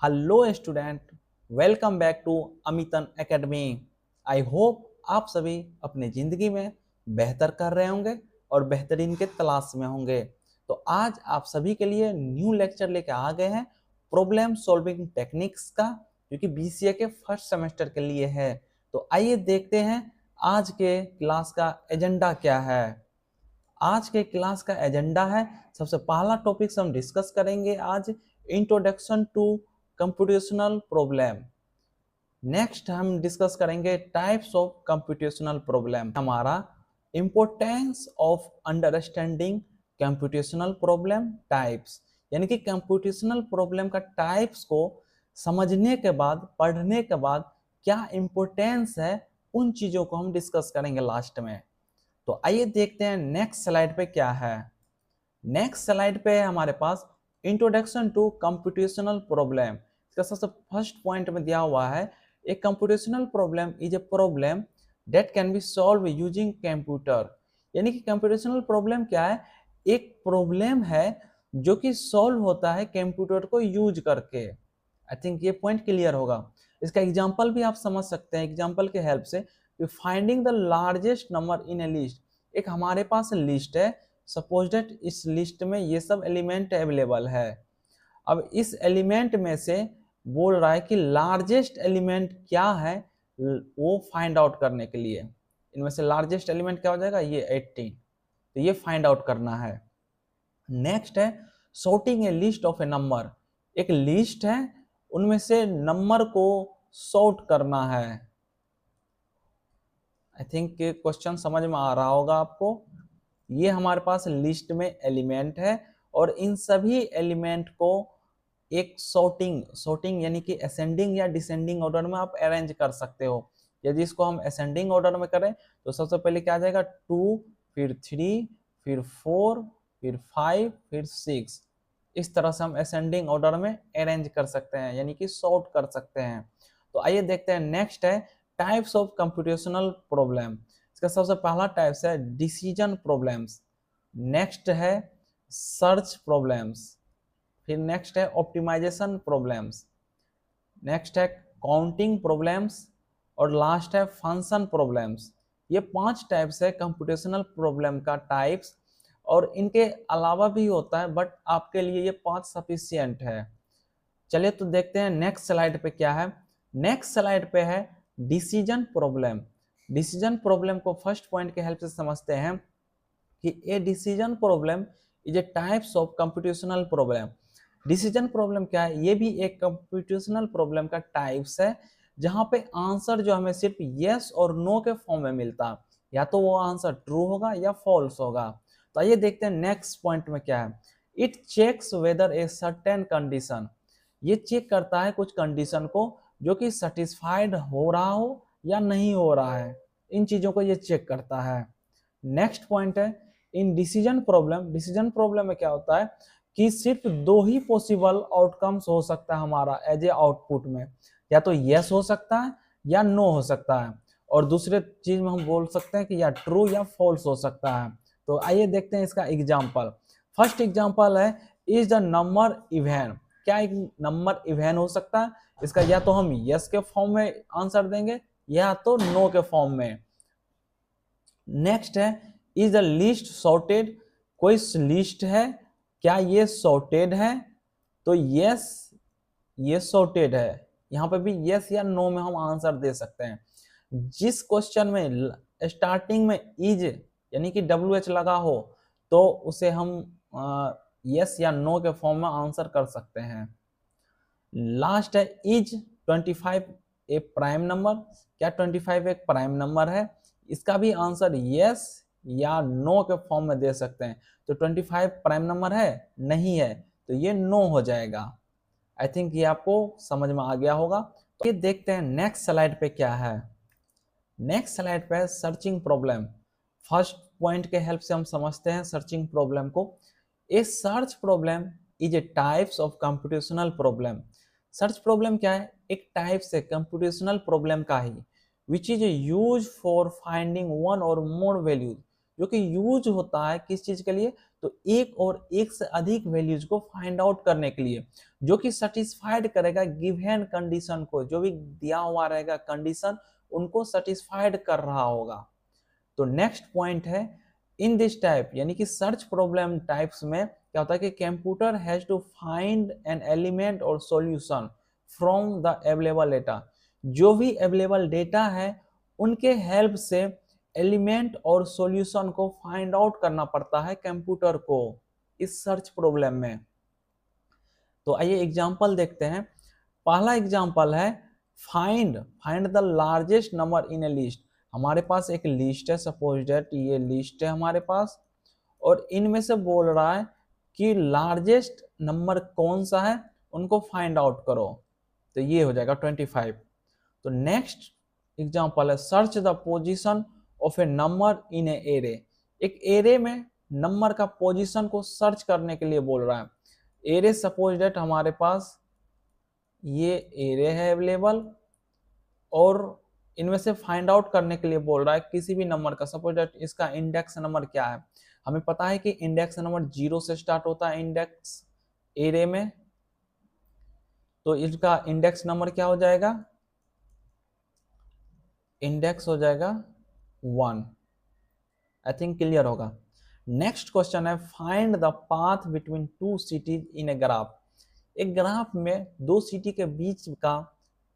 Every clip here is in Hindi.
Hello student, welcome back to Amitan academy. I hope आप सभी अपनी ज़िंदगी में बेहतर कर रहे होंगे और बेहतरीन के तलाश में होंगे। तो आज आप सभी के लिए न्यू लेक्चर लेके आ गए हैं प्रॉब्लम सॉल्विंग टेक्निक्स का, जो कि बीसीए के फर्स्ट सेमेस्टर के लिए है। तो आइए देखते हैं आज के क्लास का एजेंडा क्या है। आज के क्लास का एजेंडा है, सबसे पहला टॉपिक हम डिस्कस करेंगे आज introduction to computational problem. Next हम डिस्कस करेंगे टाइप्स ऑफ कंप्यूटेशनल प्रॉब्लम। हमारा importance of understanding computational problem types, यानी कि कंप्यूटेशनल प्रॉब्लम का टाइप्स को समझने के बाद, पढ़ने के बाद क्या इंपोर्टेंस है, उन चीजों को हम डिस्कस करेंगे लास्ट में। तो आइए देखते हैं नेक्स्ट स्लाइड पे क्या है। नेक्स्ट स्लाइड पे है हमारे पास इंट्रोडक्शन टू कंप्यूटेशनल प्रॉब्लम। इसका सबसे फर्स्ट पॉइंट में दिया हुआ है, a computational problem is a problem that can be solve using computer. यानी कि कंप्यूटेशनल प्रॉब्लम क्या है? एक प्रॉब्लम है जो कि सॉल्व होता है कंप्यूटर को यूज करके। आई थिंक ये पॉइंट क्लियर होगा। इसका एग्जांपल भी आप समझ सकते हैं एग्जांपल के हेल्प से। Finding the largest number in A list. एक हमारे पास लिस्ट है, सपोज दैट इस लिस्ट में ये सब एलिमेंट अवेलेबल है। अब इस एलिमेंट में से बोल रहा है कि लार्जेस्ट एलिमेंट क्या है, वो फाइंड आउट करने के लिए इनमें से लार्जेस्ट एलिमेंट क्या हो जाएगा, ये 18। तो ये फाइंड आउट करना है। नेक्स्ट है sorting A list of A number. एक लिस्ट है, उनमें से नंबर को सॉर्ट करना है। आई थिंक क्वेश्चन समझ में आ रहा होगा आपको। ये हमारे पास लिस्ट में एलिमेंट है और इन सभी एलिमेंट को एक सॉर्टिंग यानी कि असेंडिंग या डिसेंडिंग ऑर्डर में आप अरेंज कर सकते हो। यदि इसको हम असेंडिंग ऑर्डर में करें तो सबसे पहले क्या आ जाएगा, 2, फिर 3, फिर 4, फिर 5, फिर 6। इस तरह से हम असेंडिंग ऑर्डर में अरेंज कर सकते हैं, यानी कि सॉर्ट कर सकते हैं। तो आइए देखते हैं नेक्स्ट है टाइप्स ऑफ कंप्यूटेशनल प्रॉब्लम। इसका सबसे पहला टाइप्स है डिसीजन प्रॉब्लम्स, नेक्स्ट है सर्च प्रॉब्लम्स, फिर नेक्स्ट है ऑप्टिमाइजेशन प्रॉब्लम्स, नेक्स्ट है काउंटिंग प्रॉब्लम्स और लास्ट है फंक्शन प्रॉब्लम्स। ये 5 टाइप्स है कंप्यूटेशनल प्रॉब्लम का टाइप्स, और इनके अलावा भी होता है, बट आपके लिए ये 5 सफिशियंट है। चलिए तो देखते हैं नेक्स्ट स्लाइड पे क्या है। नेक्स्ट स्लाइड पे है डिसीजन प्रॉब्लम। डिसीजन प्रॉब्लम को फर्स्ट पॉइंट के हेल्प से समझते हैं कि a decision problem is a types of computational problem. Decision problem क्या है? ये भी एक कंप्यूटेशनल प्रॉब्लम का टाइप्स है, जहां पे आंसर जो हमें सिर्फ यस और नो के फॉर्म में मिलता है, या तो वो आंसर ट्रू होगा या फॉल्स होगा। तो आइए देखते हैं नेक्स्ट पॉइंट में क्या है। It checks whether a certain condition. ये चेक करता है कुछ कंडीशन को जो कि सेटिस्फाइड हो रहा हो या नहीं हो रहा है, इन चीजों को ये चेक करता है। नेक्स्ट पॉइंट है in decision problem. Decision problem में क्या होता है कि सिर्फ 2 ही पॉसिबल आउटकम्स हो सकता है हमारा एज ए आउटपुट में, या तो यस हो सकता है या नो हो सकता है, और दूसरे चीज में हम बोल सकते हैं कि या ट्रू या फॉल्स हो सकता है। तो आइए देखते हैं इसका एग्जाम्पल। फर्स्ट एग्जाम्पल है इज द नंबर इवन। क्या एक नंबर इवन हो सकता है? इसका या तो हम यस के फॉर्म में आंसर देंगे या तो नो के फॉर्म में। नेक्स्ट है इज द लिस्ट सॉर्टेड। कोई लिस्ट है, क्या ये सॉर्टेड है? तो यस, ये सॉर्टेड है। यहाँ पे भी यस या नो में हम आंसर दे सकते हैं। जिस क्वेश्चन में स्टार्टिंग में इज यानी कि WH लगा हो तो उसे हम यस या नो के फॉर्म में आंसर कर सकते हैं। लास्ट है इज 25 ए प्राइम नंबर। क्या 25 एक प्राइम नंबर है? इसका भी आंसर यस या नो के फॉर्म में दे सकते हैं। तो 25 प्राइम नंबर है? नहीं है, तो ये नो हो जाएगा। आई थिंक ये आपको समझ में आ गया होगा। तो ये देखते हैं नेक्स्ट स्लाइड पे क्या है। नेक्स्ट स्लाइड पे है सर्चिंग प्रॉब्लम। फर्स्ट पॉइंट के हेल्प से हम समझते हैं सर्चिंग प्रॉब्लम को। A search problem is a types of computational problem. Search problem क्या है? एक टाइप से कंप्यूटेशनल प्रॉब्लम का ही, which is use for finding one or more values. जो कि यूज होता है किस चीज के लिए? तो एक और एक से अधिक वैल्यूज को फाइंड आउट करने के लिए जो कि सेटिस्फाइड करेगा गिवन कंडीशन को, जो भी दिया हुआ रहेगा कंडीशन उनको सेटिस्फाइड कर रहा होगा। तो नेक्स्ट पॉइंट है इन दिस टाइप, यानी कि सर्च प्रॉब्लम टाइप्स में क्या होता है कि computer has to find an element or solution from the available data. जो भी अवेलेबल डेटा है उनके हेल्प से एलिमेंट और सॉल्यूशन को फाइंड आउट करना पड़ता है कंप्यूटर को इस सर्च प्रॉब्लम में। तो आइए एग्जांपल देखते हैं। पहला एग्जांपल है find the largest number in A list. हमारे पास एक लिस्ट है, सपोज दैट ये लिस्ट है हमारे पास, और इनमें से बोल रहा है कि लार्जेस्ट नंबर कौन सा है उनको फाइंड आउट करो, तो ये हो जाएगा 25। तो नेक्स्ट एग्जांपल है search the position of A number in A array. एक एरे में नंबर का पोजीशन को सर्च करने के लिए बोल रहा है। एरे सपोज दैट हमारे पास ये एरे है अवेलेबल, और इनमें से फाइंड आउट करने के लिए बोल रहा है किसी भी नंबर का, सपोज दैट इसका इंडेक्स नंबर क्या है। हमें पता है कि इंडेक्स नंबर 0 से स्टार्ट होता है इंडेक्स एरे में, तो इसका इंडेक्स नंबर क्या हो जाएगा, इंडेक्स हो जाएगा 1। आई थिंक क्लियर होगा। नेक्स्ट क्वेश्चन है find the path between two cities in a graph. एक ग्राफ में दो सिटी के बीच का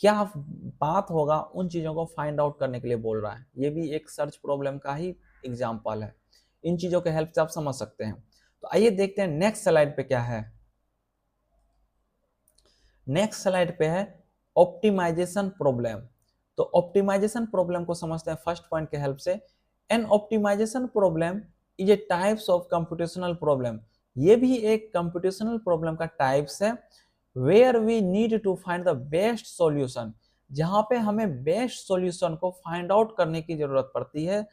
क्या पाथ होगा उन चीजों को फाइंड आउट करने के लिए बोल रहा है। ये भी एक सर्च प्रॉब्लम का ही एग्जांपल है, इन चीजों के हेल्प से आप समझ सकते हैं। तो आइए देखते हैं नेक्स्ट स्लाइड पे क्या है। नेक्स्ट स्लाइड पे है ऑप्टिमाइजेशन प्रॉब्लम। तो ऑप्टिमाइजेशन प्रॉब्लम को समझते हैं फर्स्ट पॉइंट के हेल्प से। An optimisation problem is a types of computational problem. ये भी एक कंप्यूटेशनल प्रॉब्लम का टाइप्स है where we need to find the best solution, जहां पे हमें बेस्ट सॉल्यूशन को फाइंड आउट करने की जरूरत पड़ती है,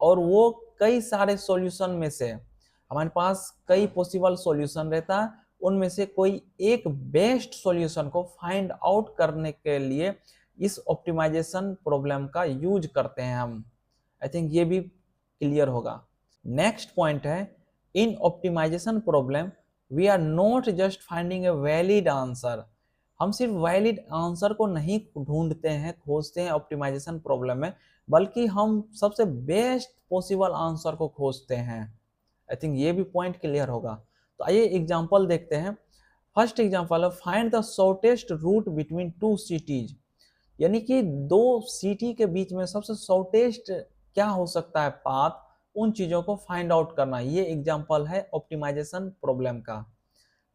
और वो कई सारे सॉल्यूशन में से हमारे पास कई पॉसिबल सॉल्यूशन रहता है, उनमें से कोई एक बेस्ट सॉल्यूशन को फाइंड आउट करने के लिए इस ऑप्टिमाइजेशन प्रॉब्लम का यूज करते हैं हम। आई थिंक ये भी क्लियर होगा। नेक्स्ट पॉइंट है in optimisation problem we are not just finding a valid answer. हम सिर्फ वैलिड आंसर को नहीं ढूंढते हैं, खोजते हैं ऑप्टिमाइजेशन प्रॉब्लम में, बल्कि हम सबसे बेस्ट पॉसिबल आंसर को खोजते हैं। आई थिंक ये भी पॉइंट क्लियर होगा। तो आइए एग्जांपल देखते हैं। फर्स्ट एग्जांपल है find the shortest route between two cities, यानी कि दो सिटी के बीच में सबसे शॉर्टेस्ट क्या हो सकता है पाथ, उन चीजों को फाइंड आउट करना। ये एग्जांपल है ऑप्टिमाइजेशन प्रॉब्लम का।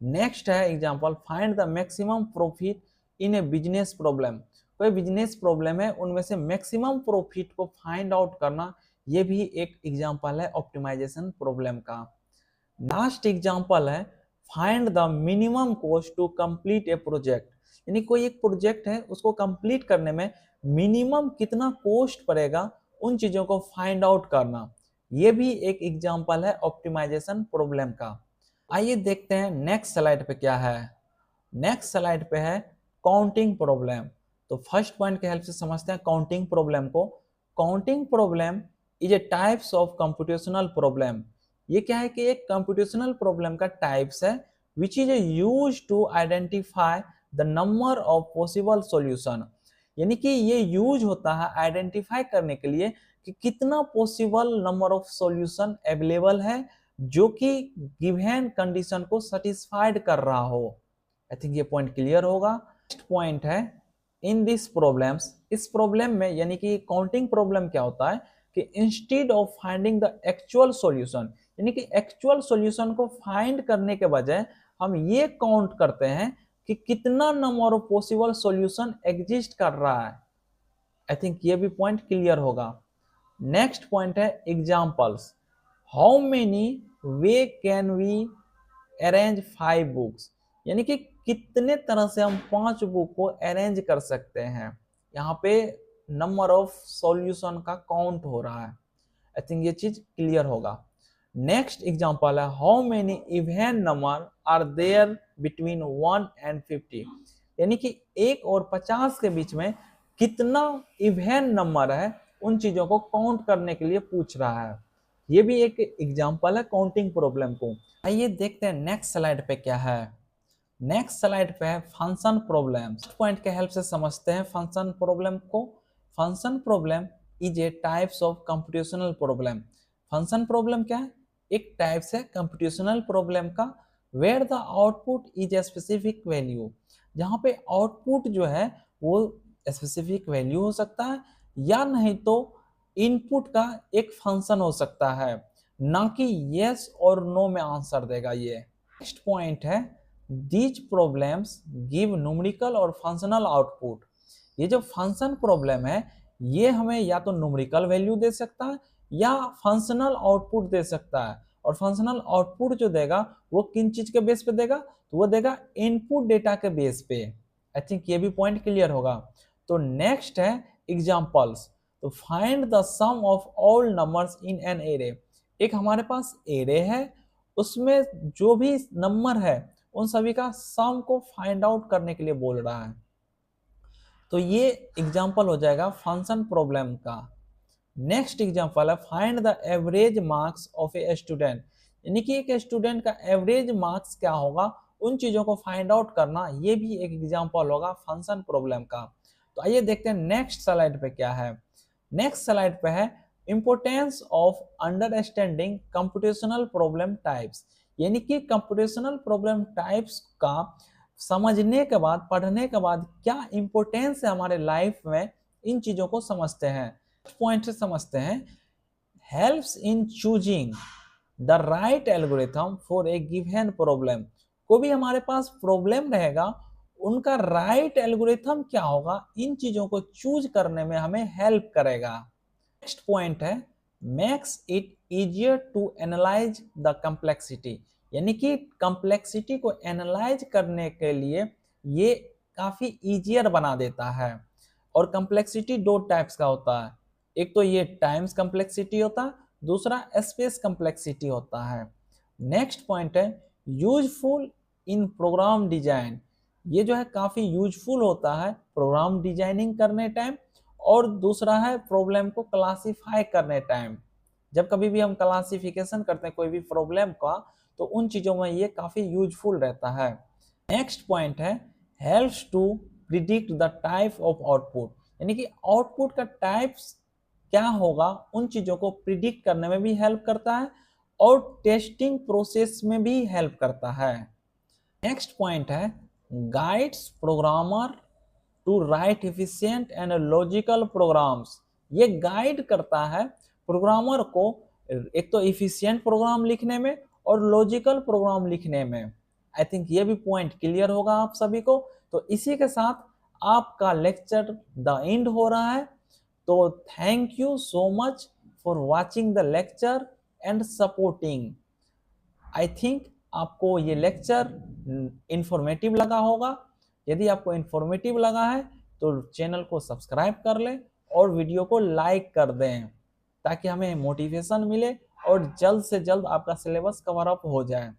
नेक्स्ट है example find the maximum profit in a business problem. कोई बिजनेस प्रॉब्लम है, उनमें से मैक्सिमम प्रॉफिट को फाइंड आउट करना, ये भी एक एग्जांपल है ऑप्टिमाइजेशन प्रॉब्लम का। लास्ट एग्जांपल है find the minimum cost to complete a project, यानी कोई एक प्रोजेक्ट है उसको कंप्लीट करने में मिनिमम कितना कॉस्ट पड़ेगा, उन चीजों को फाइंड आउट करना। ये भी एक एग्जांपल है ऑप्टिमाइजेशन प्रॉब्लम का। आइए देखते हैं नेक्स्ट स्लाइड पे क्या है। नेक्स्ट स्लाइड पे है काउंटिंग प्रॉब्लम। तो फर्स्ट पॉइंट के हेल्प से समझते हैं काउंटिंग प्रॉब्लम को। Counting problem is a types of computational problem. ये क्या है कि एक कंप्यूटेशनल प्रॉब्लम का टाइप्स है which is used to identify the number of possible solution, यानी कि ये यूज होता है आइडेंटिफाई करने के लिए कि कितना possible number of solution available है जो कि गिवन कंडीशन को सेटिस्फाइड कर रहा हो। आई थिंक ये पॉइंट क्लियर होगा। नेक्स्ट पॉइंट है इन दिस प्रॉब्लम्स, इस प्रॉब्लम में यानी कि काउंटिंग प्रॉब्लम क्या होता है कि instead of finding the actual solution, यानी कि एक्चुअल सॉल्यूशन को फाइंड करने के बजाय हम ये काउंट करते हैं कि कितना number of possible solution exist कर रहा है। आई थिंक ये भी पॉइंट क्लियर होगा। नेक्स्ट पॉइंट है examples. How many way can we arrange 5 books, यानी कि कितने तरह से हम 5 बुक को अरेंज कर सकते हैं। यहाँ पे नंबर ऑफ सॉल्यूशन का काउंट हो रहा है। आई थिंक ये चीज क्लियर होगा। नेक्स्ट एग्जांपल है how many even number are there between 1 and 50, यानी कि 1 और 50 के बीच में कितना इवन नंबर है, उन चीजों को काउंट करने के लिए पूछ रहा है। ये भी एक एग्जांपल है काउंटिंग प्रॉब्लम को। आइए देखते हैं नेक्स्ट स्लाइड पे क्या है। नेक्स्ट स्लाइड पे है फंक्शन प्रॉब्लम। पॉइंट के हेल्प से समझते हैं फंक्शन प्रॉब्लम को। Function problem is a types of computational problem. Function problem क्या है? एक टाइप्स है कंप्यूटेशनल प्रॉब्लम का, where the output is a specific value, जहाँ पे आउटपुट जो है वो स्पेसिफिक वैल्यू हो सकता है, या नहीं तो इनपुट का एक फंक्शन हो सकता है, ना कि यस और नो में आंसर देगा ये। नेक्स्ट पॉइंट है दीज प्रॉब्लम्स गिव न्यूमेरिकल और फंक्शनल आउटपुट। ये जो फंक्शन प्रॉब्लम है ये हमें या तो न्यूमेरिकल वैल्यू दे सकता है या फंक्शनल आउटपुट दे सकता है। और फंक्शनल आउटपुट जो देगा वो किन चीज के बेस पे देगा? तो वो देगा इनपुट डेटा के बेस पे। आई थिंक ये भी पॉइंट क्लियर होगा। तो नेक्स्ट है एग्जांपल्स। तो find the sum of all numbers in an array. एक हमारे पास एरे है, उसमें जो भी नंबर है उन सभी का सम को फाइंड आउट करने के लिए बोल रहा है। तो ये एग्जांपल हो जाएगा फंक्शन प्रॉब्लम का। नेक्स्ट एग्जांपल है find the average marks of a student. यानी कि एक स्टूडेंट का एवरेज मार्क्स क्या होगा, उन चीजों को फाइंड आउट करना, ये भी एक एग्जांपल होगा फंक्शन प्रॉब्लम का। तो आइए देखते हैं नेक्स्ट स्लाइड पे क्या है। नेक्स्ट स्लाइड पे है importance of understanding computational problem types. यानी कि कंप्यूटेशनल प्रॉब्लम टाइप्स का समझने के बाद, पढ़ने के बाद क्या इंपोर्टेंस है हमारे लाइफ में, इन चीजों को समझते हैं। पॉइंट से समझते हैं helps in choosing the right algorithm for a given problem. को भी हमारे पास प्रॉब्लम रहेगा, उनका राइट एल्गोरिथम क्या होगा, इन चीजों को चूज करने में हमें हेल्प करेगा। नेक्स्ट पॉइंट है makes it easier to analyse the complexity. यानी कि कम्प्लेक्सिटी को एनालाइज करने के लिए ये काफी इजियर बना देता है। और कम्प्लेक्सिटी दो टाइप्स का होता है, एक तो ये टाइम्स कम्प्लेक्सिटी होता है, दूसरा स्पेस कम्प्लेक्सिटी होता है। नेक्स्ट पॉइंट है यूजफुल इन प्रोग्राम डिजाइन। ये जो है काफी यूजफुल होता है प्रोग्राम डिजाइनिंग करने टाइम। और दूसरा है प्रॉब्लम को क्लासिफाई करने टाइम। जब कभी भी हम क्लासिफिकेशन करते हैं कोई भी प्रॉब्लम का, तो उन चीजों में ये काफी यूजफुल रहता है। नेक्स्ट पॉइंट है helps to predict the type of output. यानी कि आउटपुट का टाइप्स क्या होगा, उन चीजों को प्रिडिक्ट करने में भी हेल्प करता है और टेस्टिंग प्रोसेस में भी हेल्प करता है। नेक्स्ट पॉइंट है guides programmer to write efficient and logical programs. ये गाइड करता है प्रोग्रामर को एक तो एफिशिएंट प्रोग्राम लिखने में और लॉजिकल प्रोग्राम लिखने में। आई थिंक ये भी पॉइंट क्लियर होगा आप सभी को। तो इसी के साथ आपका लेक्चर द एंड हो रहा है। तो thank you so much for watching the lecture and supporting. I think आपको ये लेक्चर इंफॉर्मेटिव लगा होगा। यदि आपको इंफॉर्मेटिव लगा है तो चैनल को सब्सक्राइब कर लें और वीडियो को लाइक कर दें, ताकि हमें मोटिवेशन मिले और जल्द से जल्द आपका सिलेबस कवर अप हो जाए।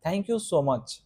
Thank you so much.